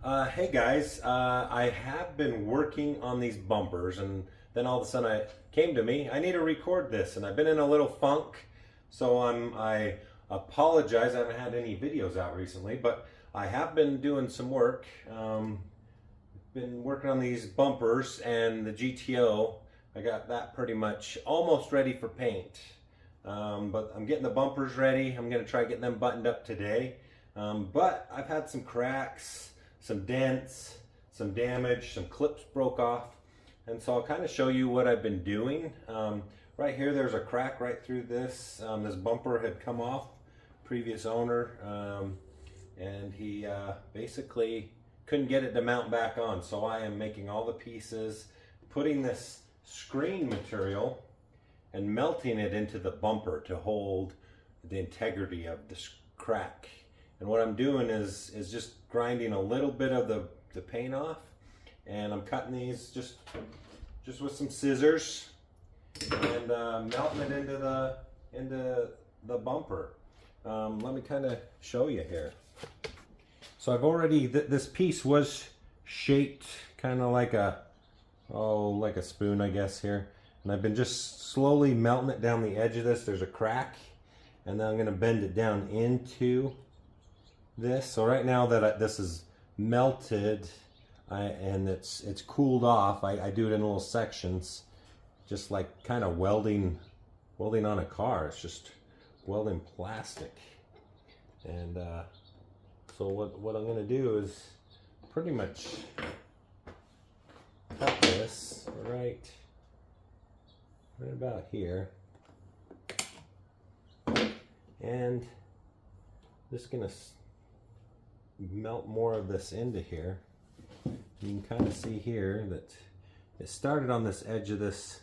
Hey guys, I have been working on these bumpers and then all of a sudden it came to me, I need to record this, and I've been in a little funk, so I apologize. I haven't had any videos out recently, but I have been doing some work. Been working on these bumpers and the GTO. I got that pretty much almost ready for paint. But I'm getting the bumpers ready. I'm going to try getting them buttoned up today. But I've had some cracks, some dents, some damage, some clips broke off. And so I'll kind of show you what I've been doing. Right here, there's a crack right through this. This bumper had come off, previous owner, and he basically couldn't get it to mount back on. So I am making all the pieces, putting this screen material and melting it into the bumper to hold the integrity of this crack. And what I'm doing is just grinding a little bit of the paint off, and I'm cutting these just with some scissors and melting it into the bumper. Let me kind of show you here. So I've already, this piece was shaped kind of like like a spoon, I guess, here. And I've been just slowly melting it down the edge of this. There's a crack, and then I'm going to bend it down into this. So right now that this is melted and it's cooled off, I do it in little sections, just like kind of welding on a car. It's just welding plastic. And so what I'm going to do is pretty much cut this right about here, and just gonna melt more of this into here. You can kind of see here that it started on this edge of this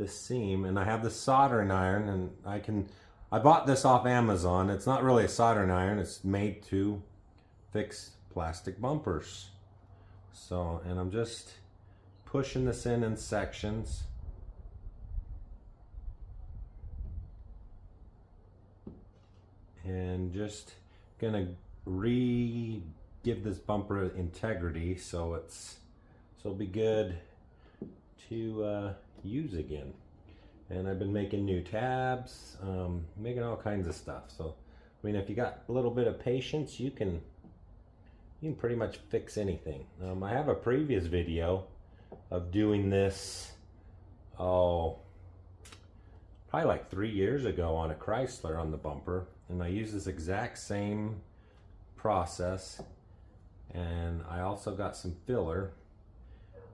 seam, and I have the soldering iron, and I bought this off Amazon. It's not really a soldering iron, it's made to fix plastic bumpers. So, and I'm just pushing this in sections. And just gonna give this bumper integrity, so it'll be good to use again. And I've been making new tabs, making all kinds of stuff. So I mean, if you got a little bit of patience, you can pretty much fix anything. I have a previous video of doing this, probably like 3 years ago on a Chrysler on the bumper, and I use this exact same process. And I also got some filler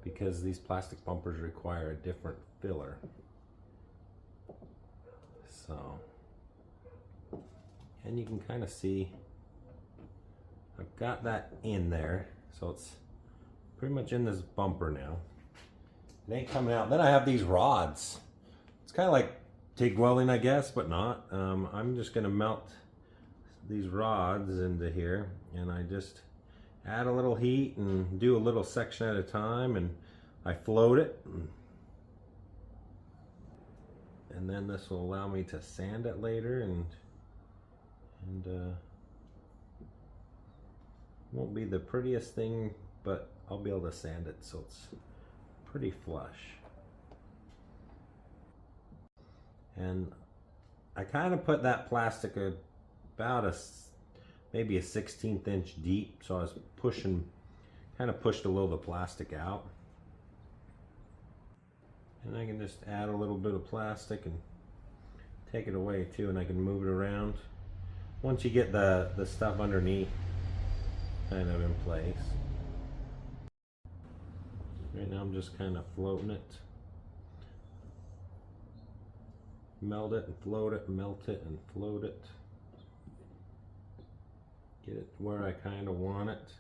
because these plastic bumpers require a different filler. So, and you can kind of see I've got that in there, so it's pretty much in this bumper now. It ain't coming out. Then I have these rods. It's kind of like TIG welding, I guess, but not. I'm just going to melt these rods into here, and I just add a little heat and do a little section at a time, and I float it. And then this will allow me to sand it later, and won't be the prettiest thing, but I'll be able to sand it so it's pretty flush. And I kind of put that plastic about maybe a 1/16 inch deep, so I was kind of pushed a little of the plastic out. And I can just add a little bit of plastic and take it away too, and I can move it around once you get the stuff underneath kind of in place. Right now I'm just kind of floating it. Melt it and float it, melt it and float it. Get it where I kind of want it.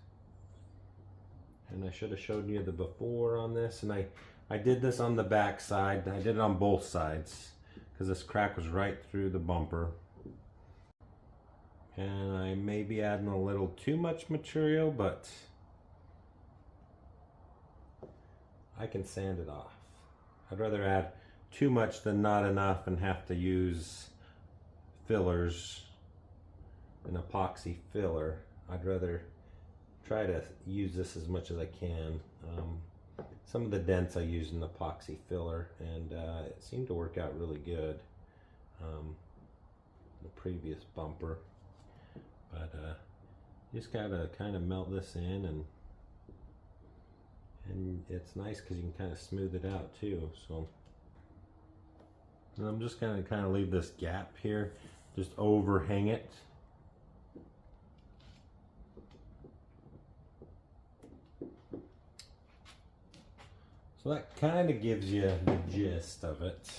And I should have showed you the before on this, and I did this on the back side. I did it on both sides because this crack was right through the bumper. And I may be adding a little too much material, but I can sand it off. I'd rather add too much than not enough and have to use fillers, an epoxy filler. I'd rather try to use this as much as I can. Some of the dents I used an epoxy filler, and it seemed to work out really good. The previous bumper, but just gotta kind of melt this in, and it's nice because you can kind of smooth it out too. So and I'm just gonna kind of leave this gap here, just overhang it. So that kind of gives you the gist of it.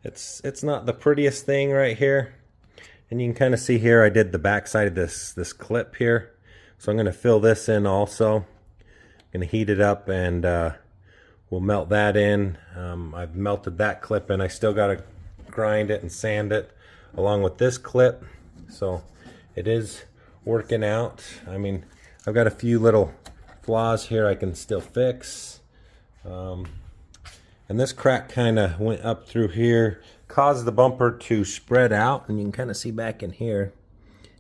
It's not the prettiest thing right here, and you can kind of see here I did the back side of this clip here. So I'm going to fill this in also. I'm going to heat it up, and we'll melt that in. I've melted that clip in. I still got to grind it and sand it along with this clip. So it is working out. I mean, I've got a few little flaws here I can still fix. And this crack kind of went up through here, caused the bumper to spread out, and you can kind of see back in here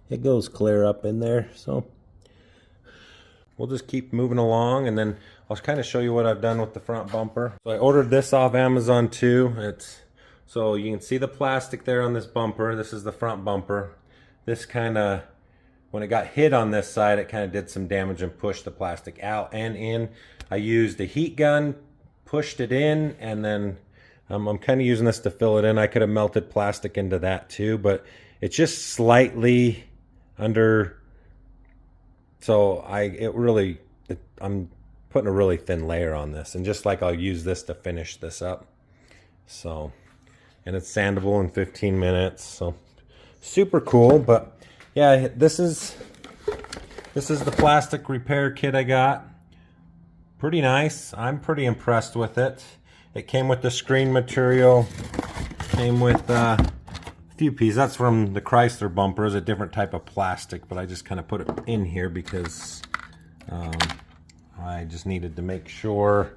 it goes clear up in there. So we'll just keep moving along, and then I'll kind of show you what I've done with the front bumper. So I ordered this off Amazon too. So you can see the plastic there on this bumper. This is the front bumper. This kind of, when it got hit on this side, it kind of did some damage and pushed the plastic out and in. I used a heat gun, pushed it in, and then I'm kind of using this to fill it in. I could have melted plastic into that too, but it's just slightly under. So I'm putting a really thin layer on this, and just like I'll use this to finish this up. So, and it's sandable in 15 minutes. So super cool. But yeah, this is the plastic repair kit I got. Pretty nice. I'm pretty impressed with it. It came with the screen material, came with a few pieces. That's from the Chrysler bumper. It's a different type of plastic, but I just kind of put it in here because I just needed to make sure,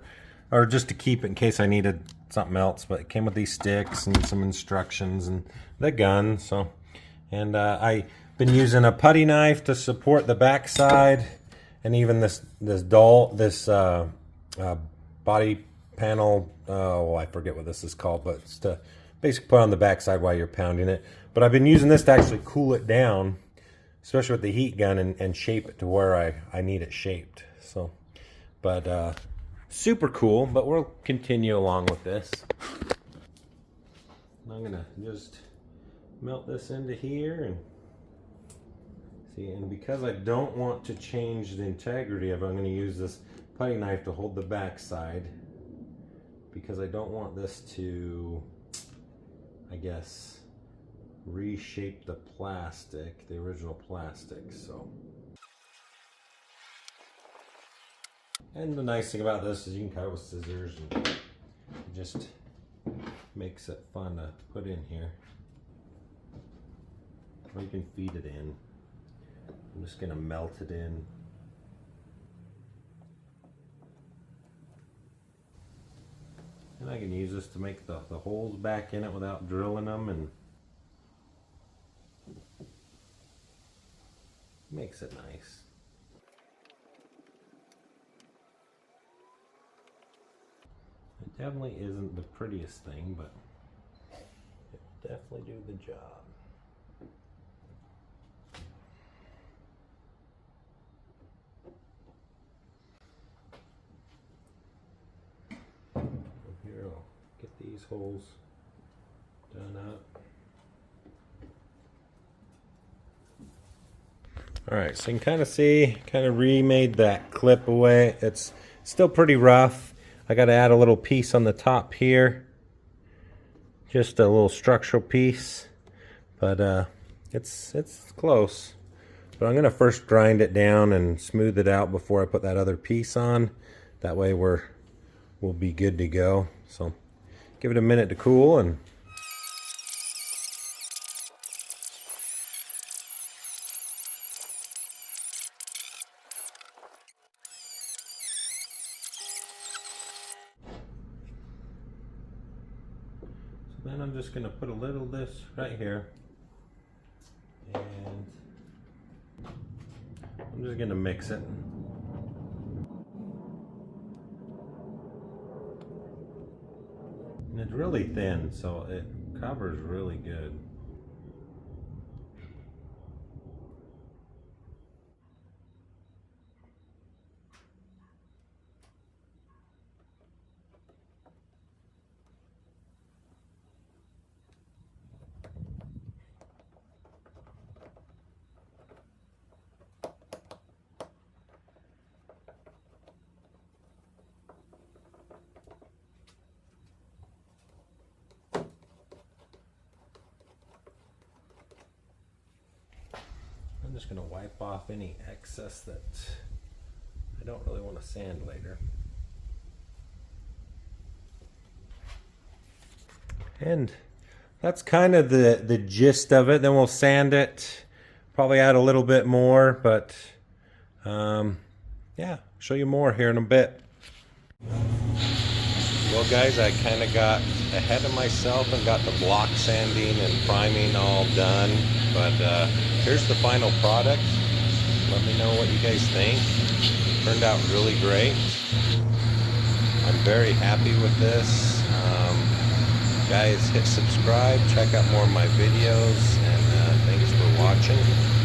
or just to keep it in case I needed something else. But it came with these sticks and some instructions and the gun. So, and I've been using a putty knife to support the back side. And even this body panel, I forget what this is called, but it's to basically put on the backside while you're pounding it. But I've been using this to actually cool it down, especially with the heat gun, and shape it to where I need it shaped. So, but super cool. But we'll continue along with this. I'm gonna just melt this into here and. And because I don't want to change the integrity of it, I'm going to use this putty knife to hold the back side, because I don't want this to, I guess, reshape the plastic, the original plastic. So, and the nice thing about this is you can cut it with scissors, and it just makes it fun to put in here, or you can feed it in. I'm just going to melt it in. And I can use this to make the holes back in it without drilling them, and makes it nice. It definitely isn't the prettiest thing, but it definitely do the job. Here, I'll get these holes done up. Alright, so you can kind of see, kind of remade that clip away. It's still pretty rough. I got to add a little piece on the top here. Just a little structural piece. But it's close. But I'm going to first grind it down and smooth it out before I put that other piece on. That way we'll be good to go. So give it a minute to cool, and so then I'm just going to put a little of this right here, and I'm just gonna mix it. And it's really thin, so it covers really good. I'm just going to wipe off any excess that I don't really want to sand later. And that's kind of the gist of it. Then we'll sand it, probably add a little bit more, but yeah, show you more here in a bit. Well guys, I kind of got ahead of myself and got the block sanding and priming all done, but here's the final product. Let me know what you guys think. Turned out really great. I'm very happy with this. Guys, hit subscribe, check out more of my videos, and thanks for watching.